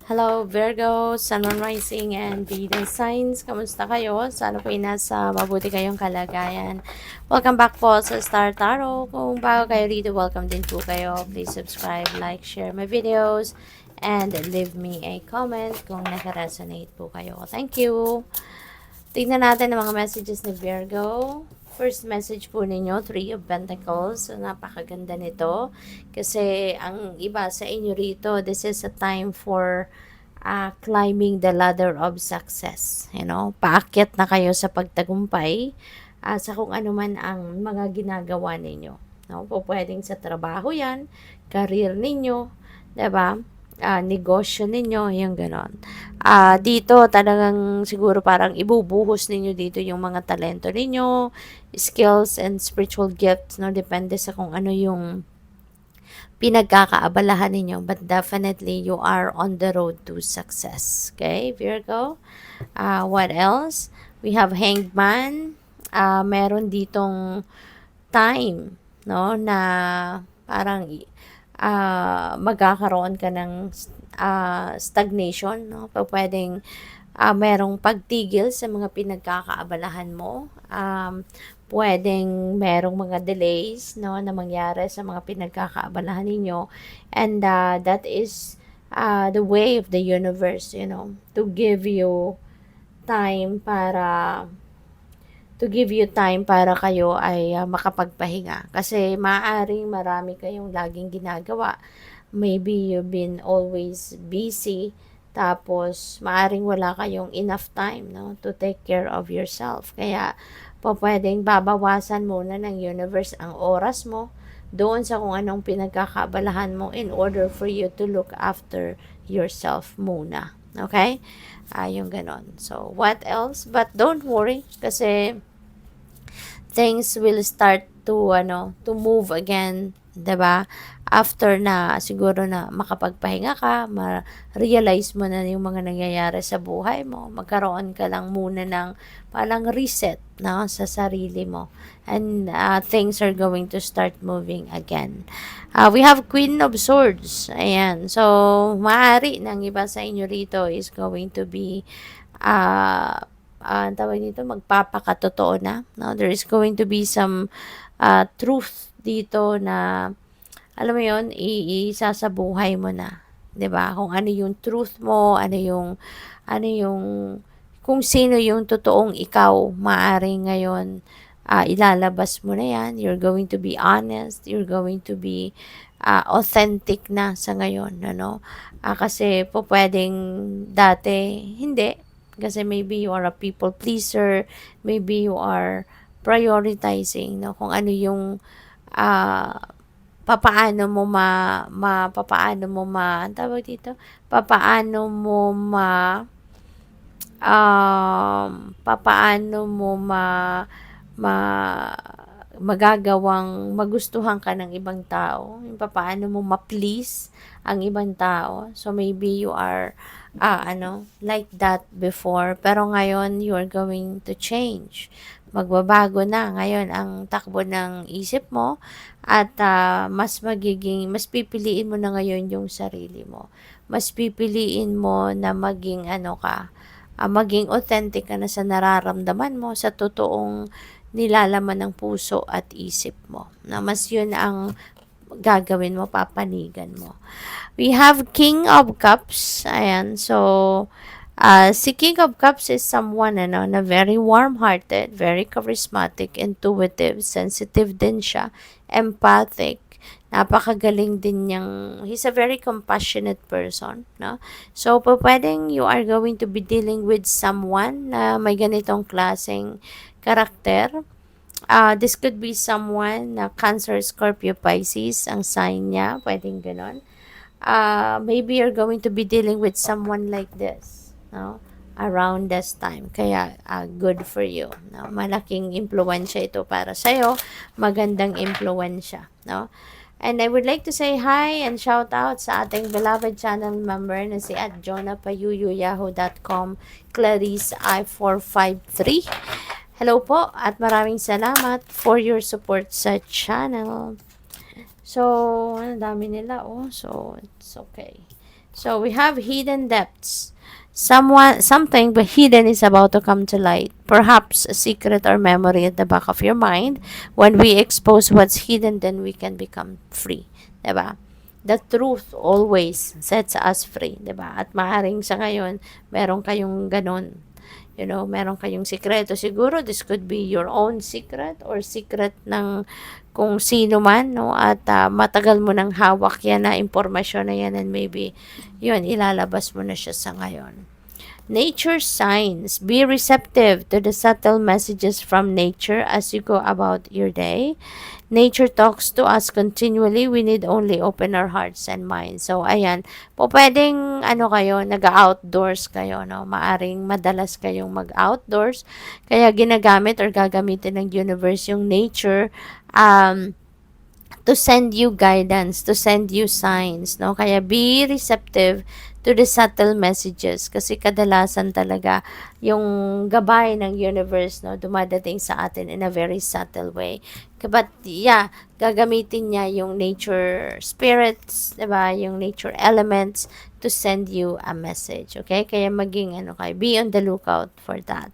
Hello Virgo, Sun, Moon, Rising, and Venus signs. Kamusta kayo? Sana po nasa mabuti kayong kalagayan. Welcome back po sa Star Tarot. Kung bago kayo dito, welcome din po kayo. Please subscribe, like, share my videos, and leave me a comment kung naka-resonate po kayo. Thank you! Tingnan natin ang mga messages ni Virgo. First message po ninyo, Three of Pentacles. So, napakaganda nito. Kasi ang iba sa inyo rito, this is a time for climbing the ladder of success. You know, paakyat na kayo sa pagtagumpay sa kung ano man ang mga ginagawa ninyo. No? Po pwedeng sa trabaho yan, career ninyo, 'di ba? Negosyo ninyo, yung ganon. Dito talagang siguro parang ibubuhos ninyo dito yung mga talento ninyo, skills and spiritual gifts, no? Depende sa kung ano yung pinagkakaabalahan ninyo. But definitely, you are on the road to success. Okay, Virgo? What else? We have Hanged Man. Meron ditong time, no, na parang magkakaroon ka ng stagnation, no? Pwedeng merong pagtigil sa mga pinagkakaabalahan mo. Pwedeng merong mga delays, no, na mangyari sa mga pinagkakaabalahan ninyo. And that is the way of the universe, you know, to give you time para kayo ay makapagpahinga. Kasi maaring marami kayong laging ginagawa. Maybe you've been always busy, tapos maaring wala kayong enough time, no, to take care of yourself. Kaya pwedeng babawasan muna ng universe ang oras mo doon sa kung anong pinagkakaabalahan mo in order for you to look after yourself muna. Okay? Yung ganon. So, what else? But don't worry kasi things will start to move again, 'di ba? After na siguro na makapagpahinga ka, ma-realize mo na yung mga nangyayari sa buhay mo, magkaroon ka lang muna ng parang reset, no, sa sarili mo. And things are going to start moving again. We have Queen of Swords. Ayan. So, maaari ng iba sa inyo rito is going to be tawag dito, magpapakatotoo na. No? There is going to be some truth dito na, alam mo yon, isasabuhay mo na. 'Di ba? Kung ano yung truth mo, ano yung, kung sino yung totoong ikaw, maaring ngayon, ilalabas mo na yan. You're going to be honest. You're going to be authentic na sa ngayon. Ano? Kasi po pwedeng dati, hindi. Kasi maybe you are a people pleaser, maybe you are prioritizing, no, kung ano yung uh, papaano mo tawag dito, papaano mo ma magagawang magustuhan ka ng ibang tao, yung papaano mo ma-please ang ibang tao. So maybe you are like that before, pero ngayon you are going to change. Magbabago na ngayon ang takbo ng isip mo at mas pipiliin mo na ngayon yung sarili mo. Mas pipiliin mo na maging authentic ka na sa nararamdaman mo, sa totoong nilalaman ng puso at isip mo. Na mas yun ang gagawin mo, papanigan mo. We have King of Cups. Ayan, so si King of Cups is someone na very warm-hearted, very charismatic, intuitive, sensitive din siya, empathic, napakagaling din niyang, he's a very compassionate person, no? So, pwedeng you are going to be dealing with someone na may ganitong klaseng karakter. This could be someone na Cancer, Scorpio, Pisces, ang sign niya, pwedeng ganon. Maybe you're going to be dealing with someone like this, no? Around this time. Kaya, good for you. No? Malaking impluensya ito para sa'yo. Magandang impluensya. No? And I would like to say hi and shout out sa ating beloved channel member na si @jonapayuyu.yahoo.com, Clarice I453. Hello po at maraming salamat for your support sa channel. So, ang dami nila, oh. So, it's okay. So we have hidden depths. Something but hidden is about to come to light. Perhaps a secret or memory at the back of your mind. When we expose what's hidden, then we can become free. Diba? The truth always sets us free. Diba? At maaring sa ngayon, meron kayong ganon. Meron kayong sikreto. Siguro, this could be your own secret or secret ng kung sino man, no? At matagal mo nang hawak yan na impormasyon na yan and maybe, yun, ilalabas mo na siya sa ngayon. Nature signs. Be receptive to the subtle messages from nature as you go about your day. Nature talks to us continually. We need only open our hearts and minds. So, ayan. Po, pwedeng, kayo, nag-outdoors kayo, no? Maaring madalas kayong mag-outdoors. Kaya ginagamit or gagamitin ng universe yung nature, to send you guidance, to send you signs, no? Kaya be receptive to the subtle messages kasi kadalasan talaga yung gabay ng universe, no, dumadating sa atin in a very subtle way. But yeah, gagamitin niya yung nature spirits, diba? Yung nature elements to send you a message, okay? Kaya maging be on the lookout for that.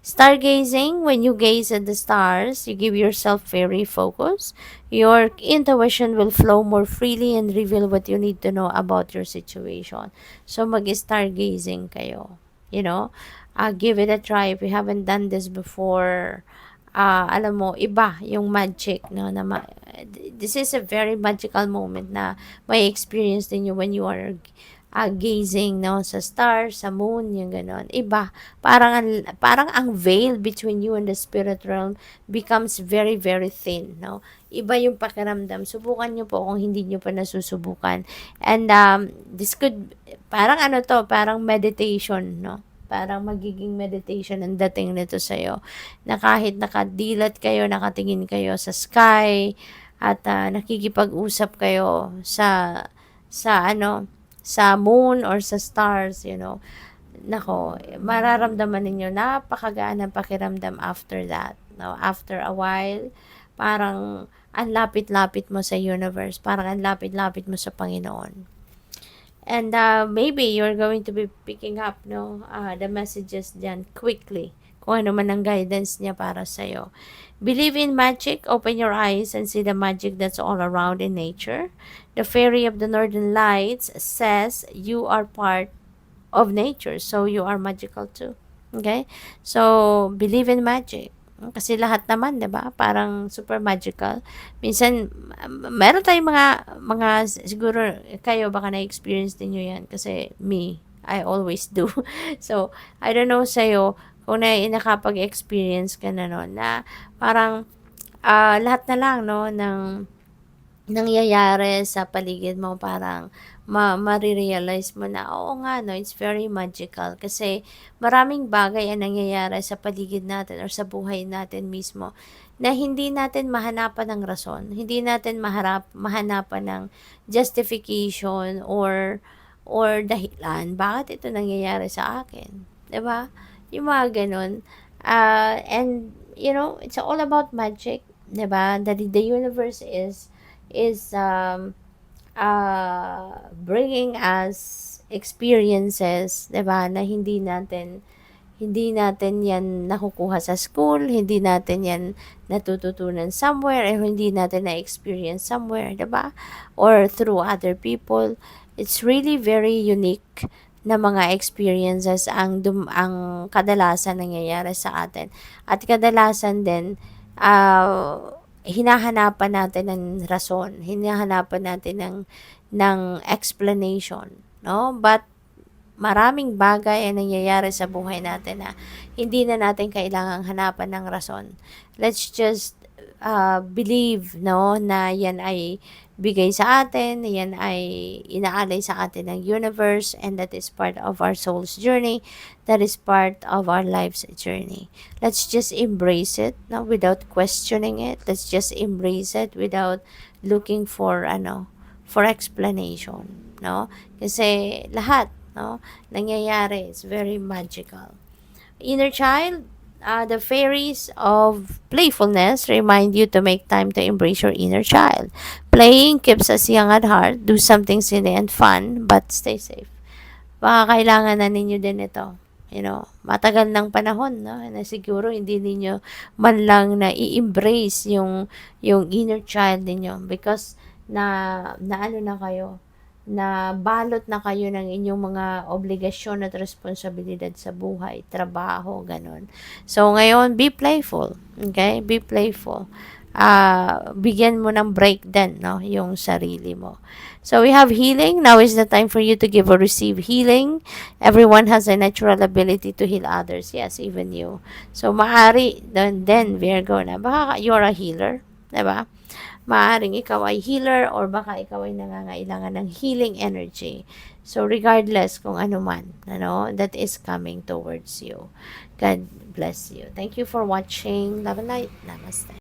Stargazing, when you gaze at the stars, you give yourself very focus. Your intuition will flow more freely and reveal what you need to know about your situation. So, mag-stargazing kayo. Give it a try if you haven't done this before. Alam mo, iba yung magic, no? This is a very magical moment na may experience din you when you are gazing, no, sa stars, sa moon, yung ganon. Iba. Parang ang veil between you and the spirit realm becomes very, very thin, no? Iba yung pakiramdam. Subukan nyo po kung hindi nyo pa nasusubukan. And, this could, parang meditation, no? Parang magiging meditation ang dating nito sa'yo. Na kahit nakadilat kayo, nakatingin kayo sa sky, at nakikipag-usap kayo sa moon or sa stars, nako, mararamdaman ninyo napakagaan ng pakiramdam after that. No? After a while, parang ang lapit-lapit mo sa universe, parang ang lapit-lapit mo sa Panginoon. And maybe you're going to be picking up the messages dyan quickly, kung ano man ang guidance niya para sa'yo. Believe in magic, open your eyes and see the magic that's all around in nature. The fairy of the northern lights says you are part of nature, so you are magical too. Okay? So, believe in magic. Kasi lahat naman, 'di ba? Parang super magical. Minsan meron tayong mga siguro kayo baka na-experience din niyo 'yan kasi I always do. So, I don't know sa'yo kung nakapag-experience ka na noon na parang lahat na lang, no, ng nangyayari sa paligid mo, parang marirealize mo na, oo nga, no, it's very magical. Kasi maraming bagay ang nangyayari sa paligid natin or sa buhay natin mismo na hindi natin mahanapan ng rason, hindi natin mahanapan ng justification or dahilan. Bakit ito nangyayari sa akin? 'Di ba? Yung mga ganun. And, it's all about magic. 'Di ba? The universe is bringing us experiences, 'di ba, na hindi natin yan nakukuha sa school, hindi natin yan natututunan somewhere, hindi natin na-experience somewhere, 'di ba? Or through other people. It's really very unique na mga experiences ang kadalasan nangyayari sa atin. At kadalasan din, hinahanapan natin ng rason, hinahanapan natin ng explanation, no? But maraming bagay ang nangyayari sa buhay natin na hindi na natin kailangang hanapan ng rason. Let's just believe, no, na yan ay bigay sa atin, yan ay inaalay sa atin ng universe, and that is part of our soul's journey, that is part of our life's journey. Let's just embrace it, no, without questioning it. Let's just embrace it without looking for explanation, no? Kasi lahat, no, nangyayari is very magical. Inner child, The fairies of playfulness remind you to make time to embrace your inner child. Playing keeps us young at heart. Do something silly and fun, but stay safe. Baka kailangan na ninyo din ito. Matagal ng panahon, no? Na siguro hindi ninyo man lang na i-embrace yung inner child ninyo because na ano na kayo, na balot na kayo ng inyong mga obligasyon at responsibilidad sa buhay, trabaho, ganun. So, ngayon, be playful. Okay? Be playful. Bigyan mo ng break din, no? Yung sarili mo. So, we have healing. Now is the time for you to give or receive healing. Everyone has a natural ability to heal others. Yes, even you. So, maaari, then Virgo na, baka you're a healer. Diba? Maaring ikaw ay healer or baka ikaw ay nangangailangan ng healing energy. So, regardless kung ano man, that is coming towards you. God bless you. Thank you for watching. Love and light. Namaste.